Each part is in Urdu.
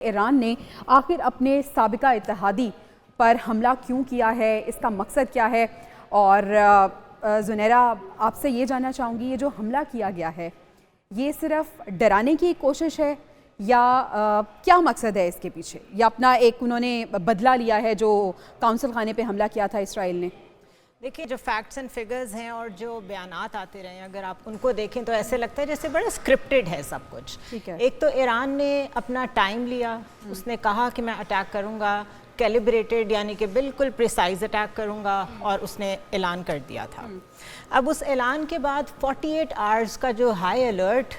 ایران نے آخر اپنے سابقہ اتحادی پر حملہ کیوں کیا ہے، اس کا مقصد کیا ہے؟ اور زنیرہ آپ سے یہ جاننا چاہوں گی، یہ جو حملہ کیا گیا ہے یہ صرف ڈرانے کی کوشش ہے یا کیا مقصد ہے اس کے پیچھے؟ یا اپنا ایک انہوں نے بدلہ لیا ہے جو کونسل خانے پہ حملہ کیا تھا اسرائیل نے؟ دیکھیے، جو فیکٹس اینڈ فگرز ہیں اور جو بیانات آتے رہے ہیں، اگر آپ ان کو دیکھیں تو ایسے لگتا ہے جیسے بڑا سکرپٹڈ ہے سب کچھ. ایک تو ایران نے اپنا ٹائم لیا، اس نے کہا کہ میں اٹیک کروں گا، کیلیبریٹڈ یعنی کہ بالکل پریسائز اٹیک کروں گا، اور اس نے اعلان کر دیا تھا. اب اس اعلان کے بعد 48 آورز کا جو ہائی الرٹ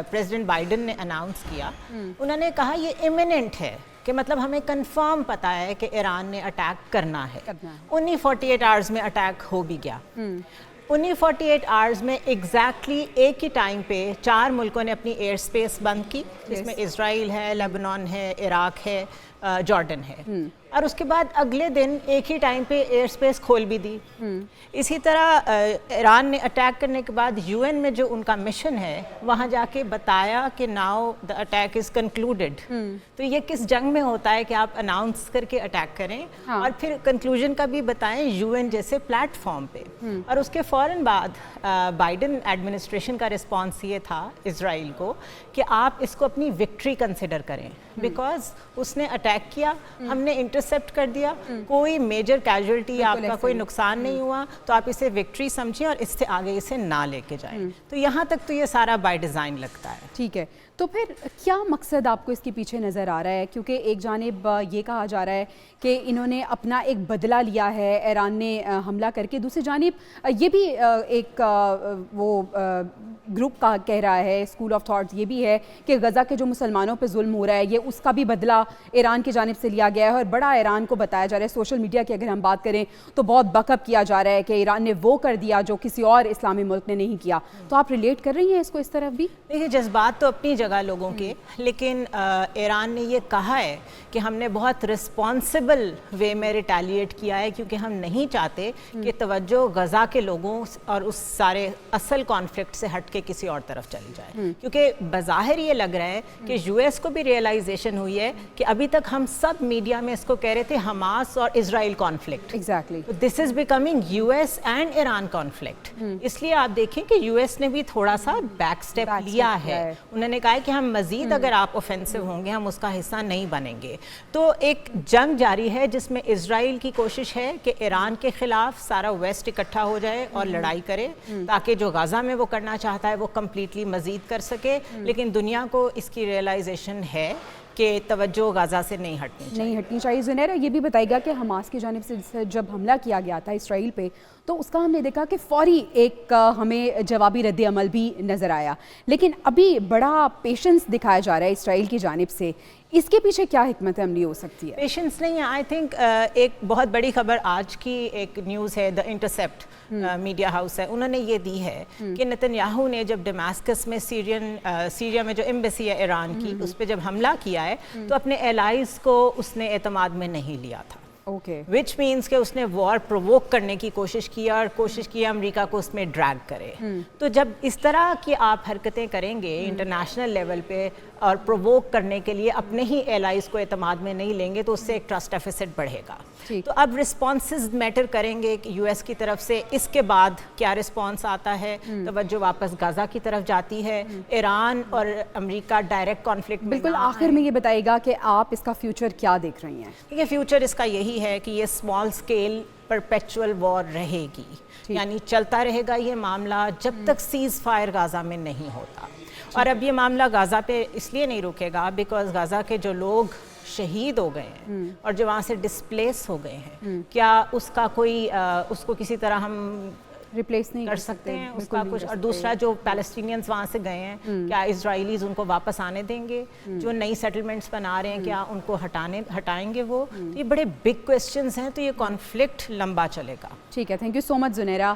پریزیڈنٹ بائیڈن نے اناؤنس کیا، انہوں نے کہا یہ امیمنٹ ہے، کہ مطلب ہمیں کنفرم پتہ ہے کہ ایران نے اٹیک کرنا ہے. انہی 48 آورز میں اٹیک ہو بھی گیا. انہی 48 آورز میں ایگزیکٹلی ایک ہی ٹائم پہ 4 ملکوں نے اپنی ایئر سپیس بند کی، جس میں اسرائیل ہے، لیبنان ہے، عراق ہے، جارڈن ہے. اور اس کے بعد اگلے دن ایک ہی ٹائم پہ ایئر سپیس کھول بھی دی. اسی طرح ایران نے اٹیک کرنے کے بعد یو این میں جو ان کا مشن ہے وہاں جا کے بتایا کہ ناؤ دا اٹیک از کنکلوڈڈ. تو یہ کس جنگ میں ہوتا ہے کہ آپ اناؤنس کر کے اٹیک کریں اور پھر کنکلوژن کا بھی بتائیں یو این جیسے پلیٹ فارم پہ. اور اس کے فوراً بعد بائیڈن ایڈمنسٹریشن کا رسپانس یہ تھا اسرائیل کو کہ آپ اس کو اپنی وکٹری کنسیڈر کریں، بیکاز اس نے اٹیک کیا، ہم نے انٹرسیپٹ کر دیا، کوئی میجر کیجوالٹی آپ کا کوئی نقصان نہیں ہوا، تو آپ اسے وکٹری سمجھیں اور اس سے آگے اسے نہ لے کے جائیں. تو یہاں تک تو یہ سارا بائی ڈیزائن لگتا ہے. ٹھیک ہے، تو پھر کیا مقصد آپ کو اس کے پیچھے نظر آ رہا ہے؟ کیونکہ ایک جانب یہ کہا جا رہا ہے کہ انہوں نے اپنا ایک بدلہ لیا ہے ایران نے حملہ کر کے، دوسری جانب یہ بھی ایک وہ گروپ کا کہہ رہا ہے، اسکول آف تھاٹس یہ بھی ہے کہ غزہ کے جو مسلمانوں پہ ظلم ہو رہا ہے یہ اس کا بھی بدلہ ایران کی جانب سے لیا گیا ہے. اور بڑا ایران کو بتایا جا رہا ہے، سوشل میڈیا کی اگر ہم بات کریں تو بہت بیک اپ کیا جا رہا ہے کہ ایران نے وہ کر دیا جو کسی اور اسلامی ملک نے نہیں کیا. تو آپ ریلیٹ کر رہی ہیں اس کو اس طرف بھی؟ دیکھیے، جذبات تو اپنی جگہ لوگوں کے، لیکن ایران نے یہ کہا ہے کہ ہم نے بہت رسپانسبل وے میں ریٹیلیٹ کیا ہے، کیونکہ ہم نہیں چاہتے کہ توجہ غزہ کے لوگوں اور اس سارے اصل کانفلکٹ سے ہٹ کے کسی اور طرف چلی جائے. کیونکہ بظاہر یہ لگ رہا ہے کہ یو ایس کو بھی ریئلائزیشن ہوئی ہے کہ ابھی تک ہم سب میڈیا میں اس کو کہہ رہے تھے حماس اور Israel conflict. Exactly. This is becoming U S and Iran conflict. اس لیے آپ دیکھیں کہ یو ایس نے بھی تھوڑا سا بیک سٹیپ لیا ہے. انہوں نے کہا ہے کہ ہم مزید اگر آپ اوفینسو ہوں گے ہم اس کا حصہ نہیں بنیں گے. تو ایک جنگ جاری ہے جس میں اسرائیل کی کوشش ہے کہ ایران کے خلاف سارا ویسٹ اکٹھا ہو جائے اور لڑائی کرے، تاکہ جو غزہ میں وہ کرنا چاہتا ہے وہ کمپلیٹلی مزید کر سکے. لیکن دنیا کو اس کی ریئلائزیشن ہے کہ توجہ غزہ سے نہیں ہٹنی چاہیے. زنیرہ یہ بھی بتائے گا کہ حماس کی جانب سے جب حملہ کیا گیا تھا اسرائیل پہ تو اس کا ہم نے دیکھا کہ فوری ایک ہمیں جوابی رد عمل بھی نظر آیا، لیکن ابھی بڑا پیشنس دکھایا جا رہا ہے اسرائیل کی جانب سے. اس کے پیچھے کیا حکمت عملی ہو سکتی ہے؟ پیشنس نہیں ہے. آئی تھنک ایک بہت بڑی خبر آج کی ایک نیوز ہے، دا انٹرسیپٹ میڈیا ہاؤس ہے، انہوں نے یہ دی ہے کہ نتن یاہو نے جب ڈیماسکس میں سیریا میں جو ایمبیسی ہے ایران کی اس پہ جب حملہ کیا ہے تو اپنے ایلائز کو اس نے اعتماد میں نہیں لیا تھا. وچ مینس کہ اس نے وار پرووک کرنے کی کوشش کی اور کوشش کی امریکہ کو اس میں ڈریگ کرے. تو جب اس طرح کی آپ حرکتیں کریں گے انٹرنیشنل لیول پہ اور پرووک کرنے کے لیے اپنے ہی ایلائز کو اعتماد میں نہیں لیں گے تو اس سے ایک ٹرسٹ ڈیفیسٹ بڑھے گا. تو اب رسپانسز میٹر کریں گے کہ یو ایس کی طرف سے اس کے بعد کیا رسپانس آتا ہے. توجہ واپس غزہ کی طرف جاتی ہے، ایران اور امریکہ ڈائریکٹ کانفلکٹ. بالکل آخر میں یہ بتائے گا کہ آپ اس کا فیوچر کیا دیکھ رہی ہیں؟ یہ فیوچر اس کا یہی ہے کہ یہ اسمال سکیل پرپیچول وار رہے گی، یعنی چلتا رہے گا یہ معاملہ جب تک سیز فائر غزہ میں نہیں ہوتا. اور اب یہ معاملہ غزہ پہ اس لیے نہیں رکے گا بیکاز غزہ کے جو لوگ شہید ہو گئے ہیں اور جو وہاں سے ڈسپلیس ہو گئے ہیں، کیا اس کا کوئی اس کو کسی طرح ہم ریپلیس نہیں کر سکتے ہیں اس کا کچھ؟ اور دوسرا جو پیلسٹینینز وہاں سے گئے ہیں کیا اسرائیلیز ان کو واپس آنے دیں گے؟ جو نئی سیٹلمنٹس بنا رہے ہیں کیا ان کو ہٹائیں گے وہ؟ یہ بڑے بگ کویسچنز ہیں. تو یہ کانفلکٹ لمبا چلے گا. ٹھیک ہے، thank you so much Zunaira.